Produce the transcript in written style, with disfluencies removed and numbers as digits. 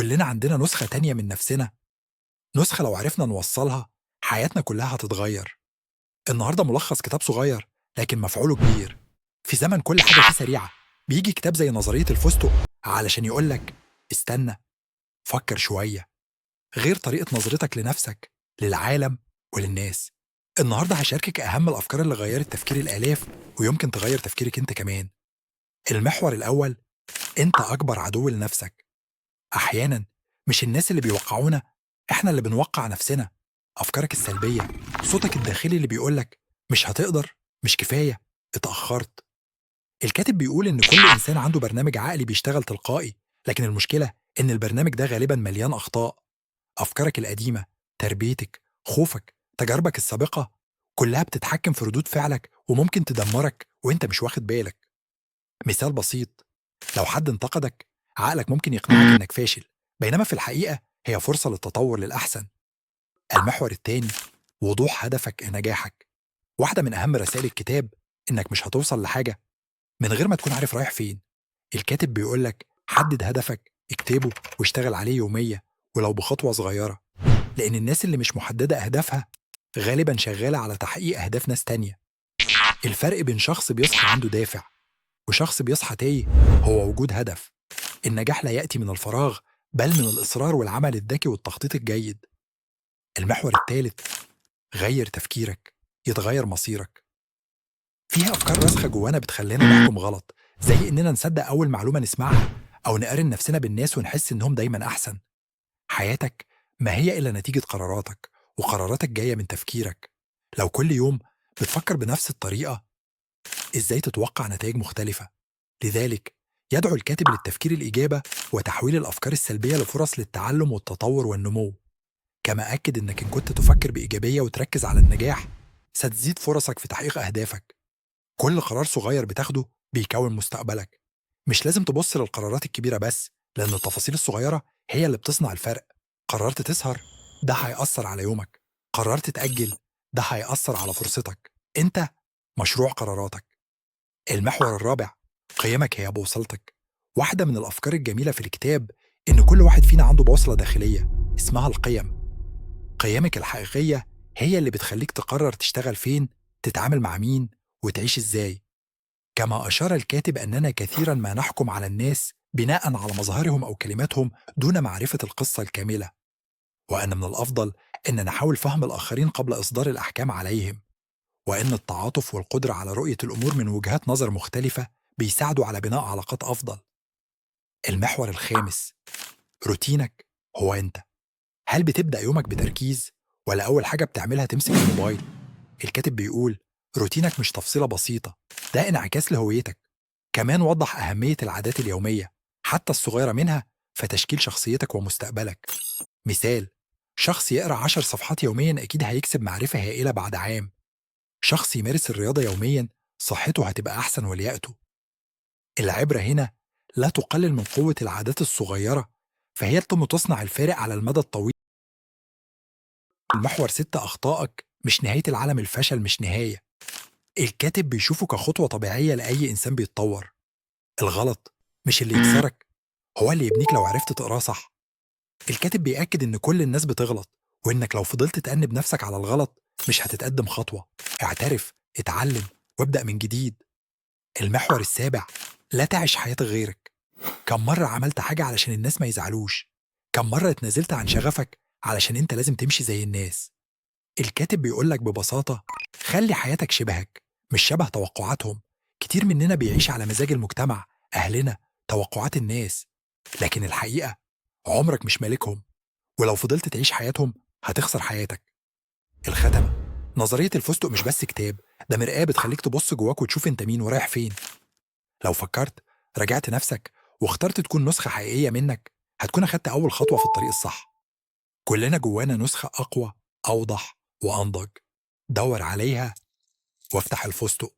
كلنا عندنا نسخة تانية من نفسنا، نسخة لو عرفنا نوصلها حياتنا كلها هتتغير. النهاردة ملخص كتاب صغير لكن مفعوله كبير. في زمن كل حاجة فيه سريعة بيجي كتاب زي نظرية الفستق علشان يقولك استنى، فكر شوية، غير طريقة نظرتك لنفسك، للعالم وللناس. النهاردة هشاركك أهم الأفكار اللي غيرت تفكير الآلاف ويمكن تغير تفكيرك أنت كمان. المحور الأول: أنت أكبر عدو لنفسك. أحيانا مش الناس اللي بيوقعونا، إحنا اللي بنوقع نفسنا. أفكارك السلبية، صوتك الداخلي اللي بيقولك مش هتقدر، مش كفاية، اتأخرت. الكاتب بيقول إن كل إنسان عنده برنامج عقلي بيشتغل تلقائي، لكن المشكلة إن البرنامج ده غالبا مليان أخطاء. أفكارك القديمة، تربيتك، خوفك، تجاربك السابقة، كلها بتتحكم في ردود فعلك وممكن تدمرك وإنت مش واخد بالك. مثال بسيط: لو حد انتقدك، عقلك ممكن يقنعك إنك فاشل، بينما في الحقيقة هي فرصة للتطور للأحسن. المحور التاني: وضوح هدفك نجاحك. واحدة من أهم رسائل الكتاب إنك مش هتوصل لحاجة من غير ما تكون عارف رايح فين. الكاتب بيقولك حدد هدفك، اكتبه واشتغل عليه يومية، ولو بخطوة صغيرة، لأن الناس اللي مش محددة أهدافها غالبا شغالة على تحقيق أهداف ناس تانية. الفرق بين شخص بيصحى عنده دافع وشخص بيصحى تايه هو وجود هدف. النجاح لا يأتي من الفراغ، بل من الإصرار والعمل الذكي والتخطيط الجيد. المحور الثالث: غير تفكيرك يتغير مصيرك. فيها أفكار راسخة جوانا بتخلينا نحكم غلط، زي إننا نصدق أول معلومة نسمعها أو نقارن نفسنا بالناس ونحس إنهم دايما أحسن. حياتك ما هي إلا نتيجة قراراتك، وقراراتك جاية من تفكيرك. لو كل يوم بتفكر بنفس الطريقة، إزاي تتوقع نتائج مختلفة؟ لذلك يدعو الكاتب للتفكير الإيجابي وتحويل الأفكار السلبية لفرص للتعلم والتطور والنمو. كما أكد إنك إن كنت تفكر بإيجابية وتركز على النجاح، ستزيد فرصك في تحقيق أهدافك. كل قرار صغير بتاخده بيكون مستقبلك. مش لازم تبص للقرارات الكبيرة بس، لأن التفاصيل الصغيرة هي اللي بتصنع الفرق. قررت تسهر، ده هيأثر على يومك. قررت تأجل، ده هيأثر على فرصتك. أنت مشروع قراراتك. المحور الرابع: قيمك هي بوصلتك. واحدة من الأفكار الجميلة في الكتاب إن كل واحد فينا عنده بوصلة داخلية اسمها القيم. قيمك الحقيقية هي اللي بتخليك تقرر تشتغل فين، تتعامل مع مين، وتعيش إزاي. كما أشار الكاتب أننا كثيرا ما نحكم على الناس بناء على مظاهرهم أو كلماتهم دون معرفة القصة الكاملة، وأن من الأفضل أن نحاول فهم الآخرين قبل إصدار الأحكام عليهم، وأن التعاطف والقدرة على رؤية الأمور من وجهات نظر مختلفة بيساعدوا على بناء علاقات أفضل. المحور الخامس: روتينك هو أنت. هل بتبدأ يومك بتركيز، ولا أول حاجة بتعملها تمسك الموبايل؟ الكاتب بيقول روتينك مش تفصيلة بسيطة، ده انعكاس لهويتك. كمان وضح أهمية العادات اليومية حتى الصغيرة منها في تشكيل شخصيتك ومستقبلك. مثال: شخص يقرأ 10 صفحات يوميا أكيد هيكسب معرفة هائلة بعد عام. شخص يمارس الرياضة يوميا صحته هتبقى أحسن ولياقته. العبرة هنا لا تقلل من قوة العادات الصغيرة، فهي تصنع الفارق على المدى الطويل. المحور 6: أخطائك مش نهاية العالم، الفشل مش نهاية. الكاتب بيشوفه كخطوة طبيعية لأي إنسان بيتطور. الغلط مش اللي يكسرك، هو اللي يبنيك لو عرفت تقراه صح. الكاتب بيأكد إن كل الناس بتغلط، وإنك لو فضلت تأنب نفسك على الغلط مش هتتقدم خطوة. اعترف، اتعلم، وابدأ من جديد. المحور السابع: لا تعش حياة غيرك. كم مرة عملت حاجة علشان الناس ما يزعلوش؟ كم مرة اتنازلت عن شغفك علشان انت لازم تمشي زي الناس؟ الكاتب بيقولك ببساطة: خلي حياتك شبهك مش شبه توقعاتهم. كتير مننا بيعيش على مزاج المجتمع، أهلنا، توقعات الناس، لكن الحقيقة عمرك مش مالكهم، ولو فضلت تعيش حياتهم هتخسر حياتك. الختمة: نظرية الفستق مش بس كتاب، ده مرآة بتخليك تبص جواك وتشوف انت مين ورايح فين. لو فكرت، راجعت نفسك، واخترت تكون نسخة حقيقية منك، هتكون أخدت أول خطوة في الطريق الصح. كلنا جوانا نسخة أقوى، أوضح، وأنضج. دور عليها وافتح الفستق.